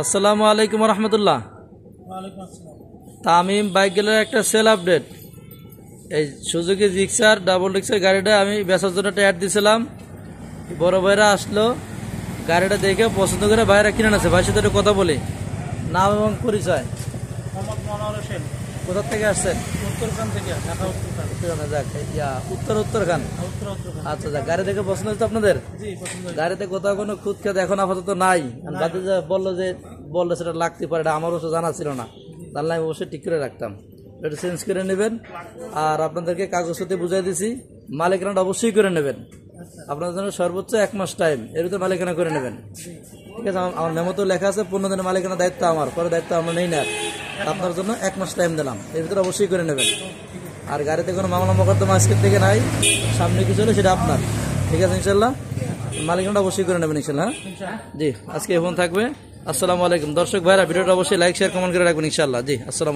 আসসালামু আলাইকুম রহমতুল্লাহ। তামিম বাইক গেলের একটা সেল আপডেট। এই সুজুকি জিক্সার ডাবল ডিক্সের গাড়িটা আমি বেচার জন্য একটা অ্যাড দিয়েছিলাম। বড় ভাইরা আসলো, গাড়িটা দেখে পছন্দ করে ভাইরা কিনে নেছে। ভাইয়ের সাথে একটু কথা বলি। নাম এবং পরিচয়। কোথা থেকে আসছেন? উত্তরখান থেকে। উত্তরখান। আচ্ছা, গাড়ি দেখে পছন্দ হচ্ছে আপনাদের? গাড়িতে কোথাও কোনো খুদ খেতে এখন আপাতত নাই। বললো সেটা লাগতে পারে, এটা আমার অবশ্য জানা ছিল না, তাহলে আমি অবশ্যই ঠিক করে রাখতাম। এটা চেঞ্জ করে নেবেন। আর আপনাদেরকে কাগজপত্রে বুঝাই দিছি, মালিকানাটা অবশ্যই করে নেবেন। আপনাদের জন্য সর্বোচ্চ 1 মাস টাইম, এর ভিতরে মালিকানা করে নেবেন। ঠিক আছে, আমার মেমোতেও লেখা আছে 15 দিনের মালিকানা দায়িত্ব আমার, পরে দায়িত্ব আমরা নেই না। আপনার জন্য 1 মাস টাইম দিলাম, এর ভিতরে অবশ্যই করে নেবেন। আর গাড়িতে কোনো মামলা মোকদ্দমা আজকের থেকে নাই, সামনে কিছু হলে সেটা আপনার। ঠিক আছে ইনশাল্লাহ, মালিকানাটা অবশ্যই করে নেবেন ইনশাল্লাহ। জি, আজকে ফোন থাকবে। আসসালামু আলাইকুম। দর্শক ভাইরা, ভিডিওটা অবশ্যই লাইক শেয়ার কমেন্ট করে রাখবেন ইনশাল্লাহ। জি, আসসালাম।